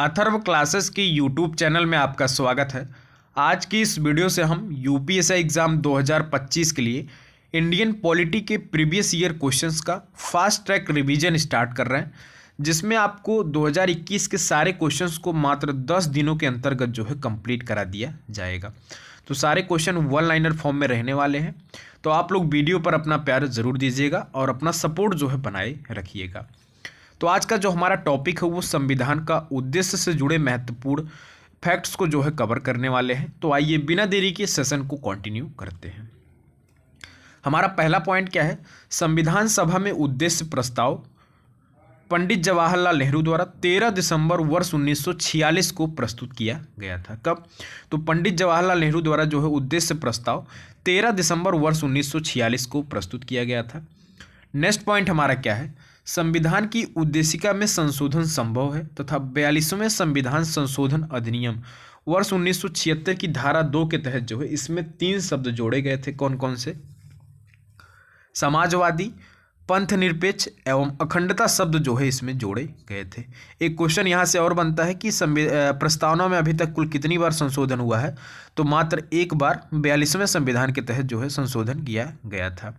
Atharva classes की YouTube channel में आपका स्वागत है। आज की इस वीडियो से हम यूपीएससी एग्ज़ाम 2025 के लिए इंडियन पॉलिटी के प्रीवियस ईयर क्वेश्चंस का फास्ट ट्रैक रिवीजन स्टार्ट कर रहे हैं, जिसमें आपको 2021 के सारे क्वेश्चंस को मात्र 10 दिनों के अंतर्गत जो है कंप्लीट करा दिया जाएगा। तो सारे क्वेश्चन वन लाइनर फॉर्म में रहने वाले हैं, तो आप लोग वीडियो पर अपना प्यार ज़रूर दीजिएगा और अपना सपोर्ट जो है बनाए रखिएगा। तो आज का जो हमारा टॉपिक है वो संविधान का उद्देश्य से जुड़े महत्वपूर्ण फैक्ट्स को जो है कवर करने वाले हैं। तो आइए बिना देरी के सेशन को कंटिन्यू करते हैं। हमारा पहला पॉइंट क्या है? संविधान सभा में उद्देश्य प्रस्ताव पंडित जवाहरलाल नेहरू द्वारा 13 दिसंबर वर्ष 1946 को प्रस्तुत किया गया था। कब? तो पंडित जवाहरलाल नेहरू द्वारा जो है उद्देश्य प्रस्ताव 13 दिसंबर वर्ष 1946 को प्रस्तुत किया गया था। नेक्स्ट पॉइंट हमारा क्या है? संविधान की उद्देशिका में संशोधन संभव है तथा 42वें संविधान संशोधन अधिनियम वर्ष 1976 की धारा 2 के तहत जो है इसमें 3 शब्द जोड़े गए थे। कौन कौन से? समाजवादी, पंथ निरपेक्ष एवं अखंडता शब्द जो है इसमें जोड़े गए थे। एक क्वेश्चन यहाँ से और बनता है कि प्रस्तावना में अभी तक कुल कितनी बार संशोधन हुआ है? तो मात्र एक बार 42वें संविधान के तहत जो है संशोधन किया गया था।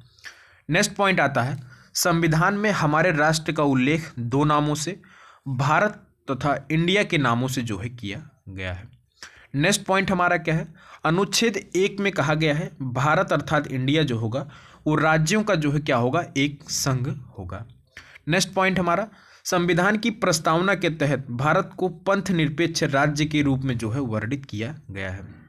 नेक्स्ट पॉइंट आता है, संविधान में हमारे राष्ट्र का उल्लेख 2 नामों से, भारत तथा इंडिया के नामों से जो है किया गया है। नेक्स्ट पॉइंट हमारा क्या है? अनुच्छेद 1 में कहा गया है भारत अर्थात इंडिया जो होगा वो राज्यों का जो है क्या होगा? एक संघ होगा। नेक्स्ट पॉइंट हमारा, संविधान की प्रस्तावना के तहत भारत को पंथ निरपेक्ष राज्य के रूप में जो है वर्णित किया गया है।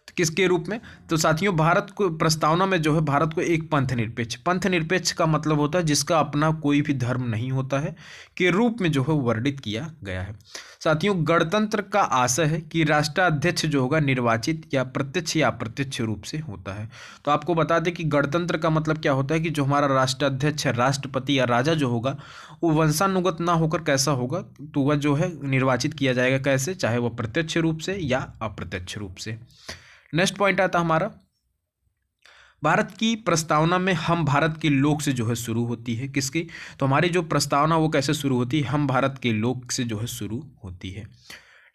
तो किसके रूप में? तो साथियों भारत को प्रस्तावना में जो है भारत को एक पंथ निरपेक्ष का मतलब होता है जिसका अपना कोई भी धर्म नहीं होता है के रूप में जो है वर्णित किया गया है। साथियों गणतंत्र का आशय है कि राष्ट्राध्यक्ष जो होगा निर्वाचित या प्रत्यक्ष या अप्रत्यक्ष रूप से होता है। तो आपको बता दें कि गणतंत्र का मतलब क्या होता है कि जो हमारा राष्ट्राध्यक्ष है, राष्ट्रपति या राजा जो होगा वो वंशानुगत ना होकर कैसा होगा? तो वह जो है निर्वाचित किया जाएगा। कैसे? चाहे वह प्रत्यक्ष रूप से या अप्रत्यक्ष रूप से। नेक्स्ट पॉइंट आता हमारा, भारत की प्रस्तावना में हम भारत के लोग से जो है शुरू होती है। किसकी? तो हमारी जो प्रस्तावना वो कैसे शुरू होती है? हम भारत के लोग से जो है शुरू होती है।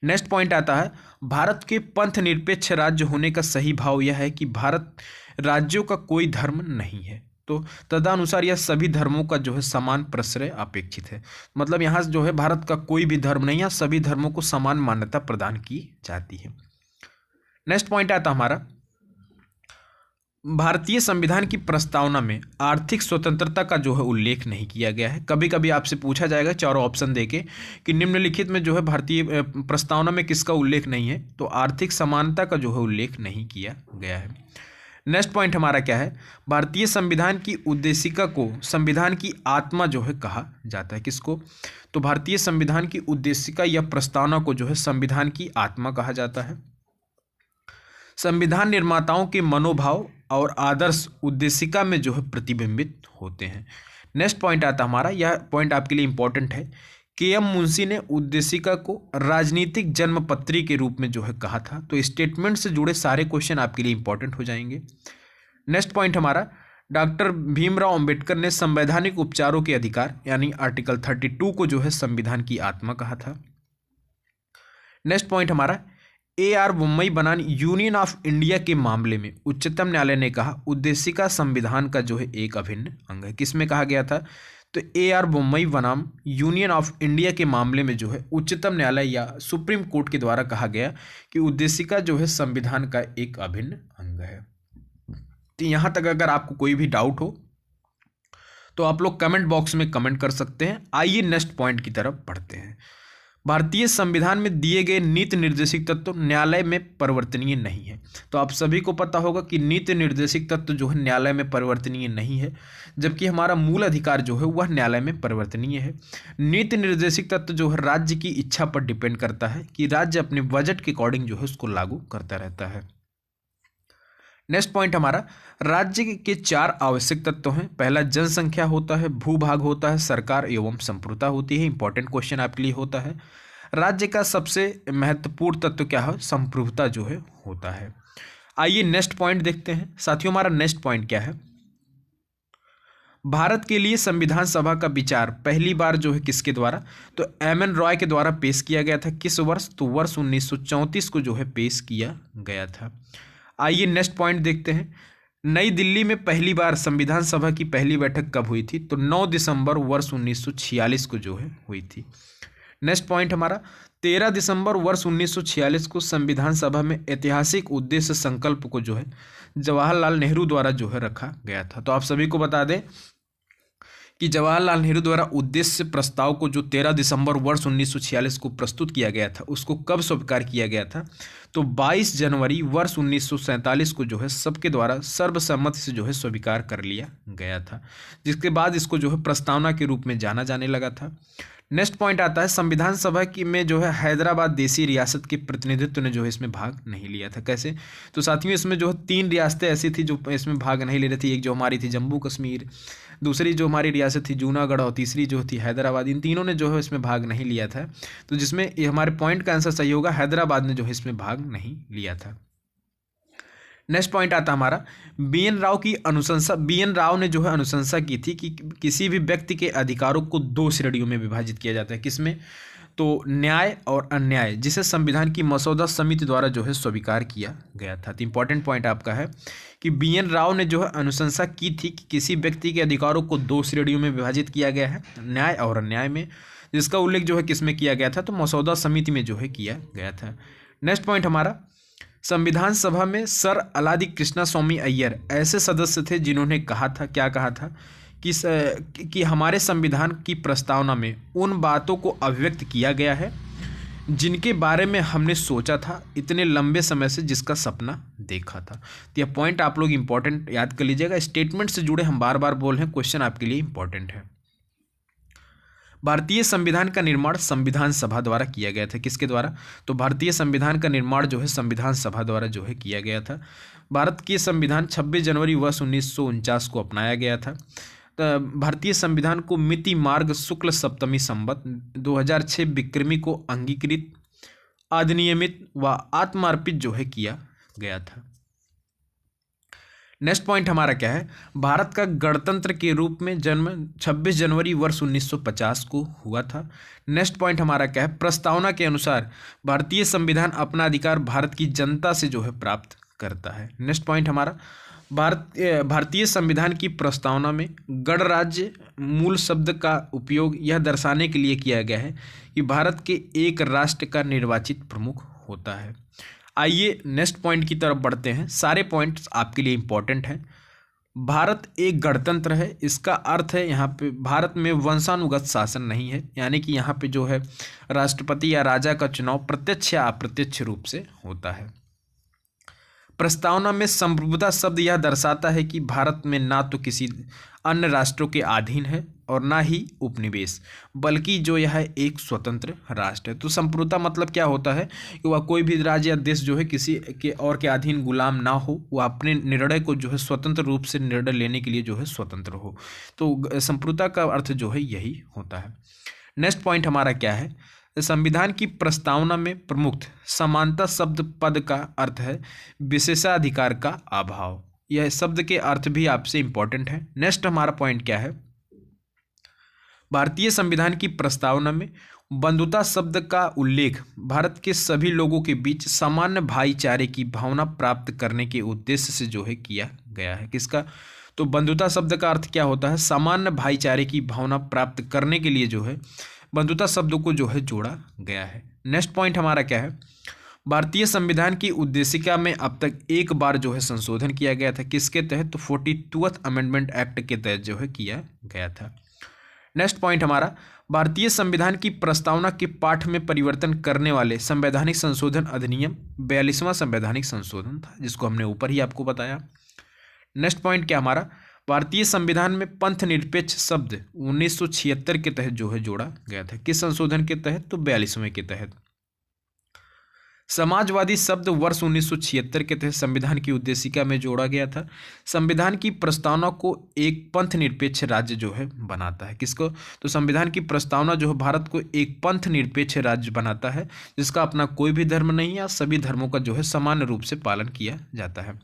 नेक्स्ट पॉइंट आता है, भारत के पंथ निरपेक्ष राज्य होने का सही भाव यह है कि भारत राज्यों का कोई धर्म नहीं है। तो तदनुसार यह सभी धर्मों का जो है समान प्रश्रय अपेक्षित है। मतलब यहाँ जो है भारत का कोई भी धर्म नहीं है, सभी धर्मों को समान मान्यता प्रदान की जाती है। नेक्स्ट पॉइंट आता हमारा, भारतीय संविधान की प्रस्तावना में आर्थिक स्वतंत्रता का जो है उल्लेख नहीं किया गया है। कभी कभी आपसे पूछा जाएगा चारों ऑप्शन देके कि निम्नलिखित में जो है भारतीय प्रस्तावना में किसका उल्लेख नहीं है? तो आर्थिक समानता का जो है उल्लेख नहीं किया गया है। नेक्स्ट पॉइंट हमारा क्या है? भारतीय संविधान की उद्देशिका को संविधान की आत्मा जो है कहा जाता है। किसको? तो भारतीय संविधान की उद्देशिका या प्रस्तावना को जो है संविधान की आत्मा कहा जाता है। संविधान निर्माताओं के मनोभाव और आदर्श उद्देशिका में जो है प्रतिबिंबित होते हैं। नेक्स्ट पॉइंट आता हमारा, यह पॉइंट आपके लिए इंपॉर्टेंट है। के.एम. मुंशी ने उद्देशिका को राजनीतिक जन्मपत्री के रूप में जो है कहा था। तो स्टेटमेंट से जुड़े सारे क्वेश्चन आपके लिए इंपॉर्टेंट हो जाएंगे। नेक्स्ट पॉइंट हमारा, डॉक्टर भीमराव अंबेडकर ने संवैधानिक उपचारों के अधिकार यानी आर्टिकल 32 को जो है संविधान की आत्मा कहा था। नेक्स्ट पॉइंट हमारा, A.R. बोम्मई बनाम यूनियन ऑफ इंडिया के मामले में उच्चतम न्यायालय ने कहा उद्देशिका संविधान का जो है एक अभिन्न अंग है। किसमें कहा गया था? तो A.R. बोम्मई बनाम यूनियन ऑफ इंडिया के मामले में जो है उच्चतम न्यायालय या सुप्रीम कोर्ट के द्वारा कहा गया कि उद्देशिका जो है संविधान का एक अभिन्न अंग है। तो यहाँ तक अगर आपको कोई भी डाउट हो तो आप लोग कमेंट बॉक्स में कमेंट कर सकते हैं। आइए नेक्स्ट पॉइंट की तरफ बढ़ते हैं। भारतीय संविधान में दिए गए नीति निर्देशिक तत्व न्यायालय में परिवर्तनीय नहीं है। तो आप सभी को पता होगा कि नीति निर्देशिक तत्व जो है न्यायालय में परिवर्तनीय नहीं है, जबकि हमारा मूल अधिकार जो है वह न्यायालय में परिवर्तनीय है। नीति निर्देशिक तत्व जो है राज्य की इच्छा पर डिपेंड करता है कि राज्य अपने बजट के अकॉर्डिंग जो है उसको लागू करता रहता है। नेक्स्ट पॉइंट हमारा, राज्य के 4 आवश्यक तत्व हैं। पहला जनसंख्या होता है, भूभाग होता है, सरकार एवं संप्रभुता होती है। इंपॉर्टेंट क्वेश्चन आपके लिए होता है। राज्य का सबसे महत्वपूर्ण तत्व क्या है? संप्रभुता जो है होता है। आइए नेक्स्ट पॉइंट देखते हैं। साथियों हमारा नेक्स्ट पॉइंट क्या है? भारत के लिए संविधान सभा का विचार पहली बार जो है किसके द्वारा, तो एम.एन. रॉय के द्वारा पेश किया गया था। किस वर्ष, तो वर्ष 1934 को जो है पेश किया गया था। आइए नेक्स्ट पॉइंट देखते हैं। नई दिल्ली में पहली बार संविधान सभा की पहली बैठक कब हुई थी, तो 9 दिसंबर वर्ष 1946 को जो है हुई थी। नेक्स्ट पॉइंट हमारा 13 दिसंबर वर्ष 1946 को संविधान सभा में ऐतिहासिक उद्देश्य संकल्प को जो है जवाहरलाल नेहरू द्वारा जो है रखा गया था। तो आप सभी को बता दें कि जवाहरलाल नेहरू द्वारा उद्देश्य प्रस्ताव को जो 13 दिसंबर वर्ष 1946 को प्रस्तुत किया गया था उसको कब स्वीकार किया गया था, तो 22 जनवरी वर्ष 1947 को जो है सबके द्वारा सर्वसम्मति से जो है स्वीकार कर लिया गया था, जिसके बाद इसको जो है प्रस्तावना के रूप में जाना जाने लगा था। नेक्स्ट पॉइंट आता है संविधान सभा की में जो है हैदराबाद देसी रियासत के प्रतिनिधित्व ने जो है इसमें भाग नहीं लिया था। कैसे, तो साथियों इसमें जो है 3 रियासतें ऐसी थी जो इसमें भाग नहीं ले रही थी। एक जो हमारी थी जम्मू कश्मीर, दूसरी जो हमारी रियासत थी जूनागढ़ और तीसरी जो थी हैदराबाद। इन तीनों ने जो है इसमें भाग नहीं लिया था। तो जिसमें ये हमारे पॉइंट का आंसर सही होगा, हैदराबाद ने जो है इसमें भाग नहीं लिया था। नेक्स्ट पॉइंट आता हमारा बी.एन. राव की अनुशंसा। बी.एन. राव ने जो है अनुशंसा की थी कि किसी भी व्यक्ति के अधिकारों को 2 श्रेणियों में विभाजित किया जाता है। किसमें, तो न्याय और अन्याय, जिसे संविधान की मसौदा समिति द्वारा जो है स्वीकार किया गया था। तो इंपॉर्टेंट पॉइंट आपका है कि बी.एन. राव ने जो है अनुशंसा की थी कि किसी व्यक्ति के अधिकारों को 2 श्रेणियों में विभाजित किया गया है, न्याय और अन्याय में, जिसका उल्लेख जो है किसमें किया गया था, तो मसौदा समिति में जो है किया गया था। नेक्स्ट पॉइंट हमारा संविधान सभा में सर अलादी कृष्णा स्वामी अय्यर ऐसे सदस्य थे जिन्होंने कहा था, क्या कहा था कि हमारे संविधान की प्रस्तावना में उन बातों को अभिव्यक्त किया गया है जिनके बारे में हमने सोचा था इतने लंबे समय से, जिसका सपना देखा था। तो यह पॉइंट आप लोग इंपॉर्टेंट याद कर लीजिएगा। स्टेटमेंट से जुड़े हम बार बार बोल रहे हैं, क्वेश्चन आपके लिए इंपॉर्टेंट है। भारतीय संविधान का निर्माण संविधान सभा द्वारा किया गया था। किसके द्वारा, तो भारतीय संविधान का निर्माण जो है संविधान सभा द्वारा जो है किया गया था। भारत के संविधान 26 जनवरी वर्ष 1949 को अपनाया गया था। भारतीय संविधान को मिति मार्ग शुक्ल सप्तमी संवत 2006 विक्रमी को अंगीकृत, अधिनियमित व आत्मार्पित जो है किया गया था। नेक्स्ट पॉइंट हमारा क्या है, भारत का गणतंत्र के रूप में जन्म 26 जनवरी वर्ष 1950 को हुआ था। नेक्स्ट पॉइंट हमारा क्या है, प्रस्तावना के अनुसार भारतीय संविधान अपना अधिकार भारत की जनता से जो है प्राप्त करता है। नेक्स्ट पॉइंट हमारा भारतीय संविधान की प्रस्तावना में गणराज्य मूल शब्द का उपयोग यह दर्शाने के लिए किया गया है कि भारत के एक राष्ट्र का निर्वाचित प्रमुख होता है। आइए नेक्स्ट पॉइंट की तरफ बढ़ते हैं। सारे पॉइंट्स आपके लिए इंपॉर्टेंट हैं। भारत एक गणतंत्र है, इसका अर्थ है यहाँ पे भारत में वंशानुगत शासन नहीं है, यानी कि यहाँ पे जो है राष्ट्रपति या राजा का चुनाव प्रत्यक्ष या अप्रत्यक्ष रूप से होता है। प्रस्तावना में संप्रभुता शब्द यह दर्शाता है कि भारत में ना तो किसी अन्य राष्ट्रों के अधीन है और ना ही उपनिवेश, बल्कि जो यह एक स्वतंत्र राष्ट्र है। तो संप्रभुता मतलब क्या होता है कि वह कोई भी राज्य या देश जो है किसी के और के अधीन गुलाम ना हो, वह अपने निर्णय को जो है स्वतंत्र रूप से निर्णय लेने के लिए जो है स्वतंत्र हो। तो संप्रभुता का अर्थ जो है यही होता है। नेक्स्ट पॉइंट हमारा क्या है, संविधान की प्रस्तावना में प्रमुख समानता शब्द पद का अर्थ है विशेषाधिकार का अभाव। यह शब्द के अर्थ भी आपसे इंपॉर्टेंट है। नेक्स्ट हमारा पॉइंट क्या है, भारतीय संविधान की प्रस्तावना में बंधुता शब्द का उल्लेख भारत के सभी लोगों के बीच सामान्य भाईचारे की भावना प्राप्त करने के उद्देश्य से जो है किया गया है। किसका, तो बंधुता शब्द का अर्थ क्या होता है, सामान्य भाईचारे की भावना प्राप्त करने के लिए जो है बंधुता शब्द को जो है जोड़ा गया है। नेक्स्ट पॉइंट हमारा क्या है, भारतीय संविधान की उद्देशिका में अब तक एक बार जो है संशोधन किया गया था। किसके तहत, तो 42वां अमेंडमेंट एक्ट के तहत जो है किया गया था। नेक्स्ट पॉइंट हमारा भारतीय संविधान की प्रस्तावना के पाठ में परिवर्तन करने वाले संवैधानिक संशोधन अधिनियम 42वां संवैधानिक संशोधन था, जिसको हमने ऊपर ही आपको बताया। नेक्स्ट पॉइंट क्या हमारा, भारतीय संविधान में पंथ निरपेक्ष शब्द 1976 के तहत जो है जोड़ा गया था। किस संशोधन के तहत, तो 42वें के तहत। समाजवादी शब्द वर्ष 1976 के तहत संविधान की उद्देशिका में जोड़ा गया था। संविधान की प्रस्तावना को एक पंथ निरपेक्ष राज्य जो है बनाता है। किसको, तो संविधान की प्रस्तावना जो है भारत को एक पंथ निरपेक्ष राज्य बनाता है, जिसका अपना कोई भी धर्म नहीं है, सभी धर्मों का जो है समान रूप से पालन किया जाता है।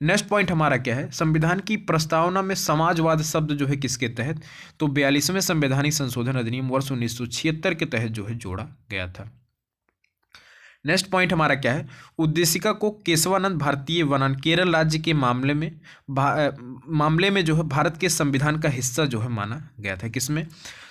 नेक्स्ट पॉइंट हमारा क्या है, संविधान की प्रस्तावना में समाजवाद शब्द जो है किसके तहत, तो 42वें संवैधानिक संशोधन अधिनियम वर्ष 1976 के तहत जो है जोड़ा गया था। नेक्स्ट पॉइंट हमारा क्या है, उद्देशिका को केशवानंद भारतीय वनान केरल राज्य के मामले में जो है भारत के संविधान का हिस्सा जो है माना गया था। किसमें,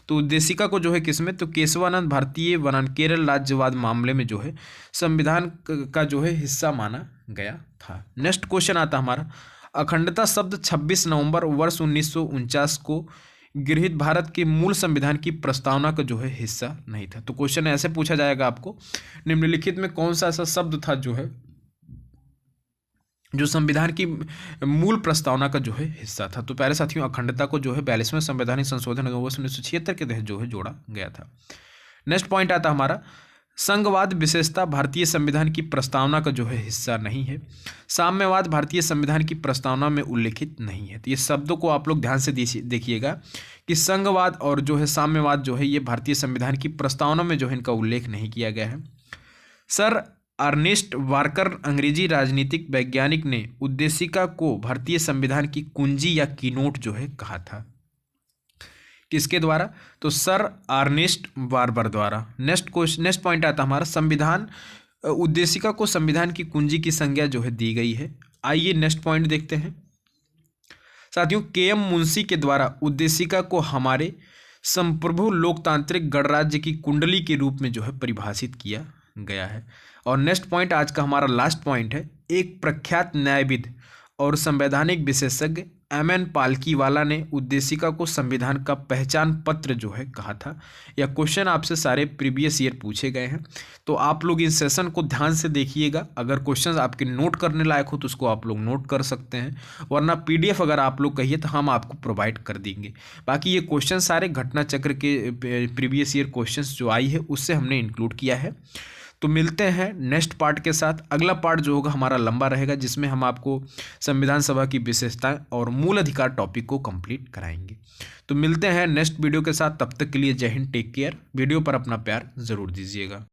तो उद्देशिका को जो है किसमें, तो केशवानंद भारतीय वनान केरल राज्यवाद मामले में जो है संविधान का जो है हिस्सा माना गया था। नेक्स्ट क्वेश्चन आता हमारा, अखंडता शब्द 26 नवंबर वर्ष 1949 को गृहीत भारत के मूल संविधान की प्रस्तावना का जो है हिस्सा नहीं था। तो क्वेश्चन ऐसे पूछा जाएगा आपको, निम्नलिखित में कौन सा ऐसा शब्द था जो है जो संविधान की मूल प्रस्तावना का जो है हिस्सा था। तो प्यारे साथियों, अखंडता को जो है 42वें संवैधानिक संशोधन वर्ष 1976 के तहत जो है जोड़ा गया था। नेक्स्ट पॉइंट आता हमारा, संघवाद विशेषता भारतीय संविधान की प्रस्तावना का जो है हिस्सा नहीं है। साम्यवाद भारतीय संविधान की प्रस्तावना में उल्लेखित नहीं है। तो ये शब्दों को आप लोग ध्यान से देखिएगा कि संघवाद और जो है साम्यवाद जो है ये भारतीय संविधान की प्रस्तावना में जो है इनका उल्लेख नहीं किया गया है। सर अर्नेस्ट वार्कर अंग्रेजी राजनीतिक वैज्ञानिक ने उद्देशिका को भारतीय संविधान की कुंजी या कीनोट जो है कहा था। किसके द्वारा, तो सर अर्नेस्ट वार्बर द्वारा। नेक्स्ट पॉइंट आता हमारा, संविधान उद्देशिका को संविधान की कुंजी की संज्ञा जो है दी गई है। आइए नेक्स्ट पॉइंट देखते हैं साथियों, के.एम. मुंशी के द्वारा उद्देशिका को हमारे संप्रभु लोकतांत्रिक गणराज्य की कुंडली के रूप में जो है परिभाषित किया गया है। और नेक्स्ट पॉइंट आज का हमारा लास्ट पॉइंट है, एक प्रख्यात न्यायविद और संवैधानिक विशेषज्ञ M.N. पालकीवाला ने उद्देशिका को संविधान का पहचान पत्र जो है कहा था। यह क्वेश्चन आपसे सारे प्रीवियस ईयर पूछे गए हैं, तो आप लोग इस सेशन को ध्यान से देखिएगा। अगर क्वेश्चंस आपके नोट करने लायक हो तो उसको आप लोग नोट कर सकते हैं, वरना PDF अगर आप लोग कहिए तो हम आपको प्रोवाइड कर देंगे। बाकी ये क्वेश्चन सारे घटना चक्र के प्रीवियस ईयर क्वेश्चंस जो आई है उससे हमने इंक्लूड किया है। तो मिलते हैं नेक्स्ट पार्ट के साथ। अगला पार्ट जो होगा हमारा लंबा रहेगा, जिसमें हम आपको संविधान सभा की विशेषताएं और मूल अधिकार टॉपिक को कंप्लीट कराएंगे। तो मिलते हैं नेक्स्ट वीडियो के साथ, तब तक के लिए जय हिंद, टेक केयर। वीडियो पर अपना प्यार जरूर दीजिएगा।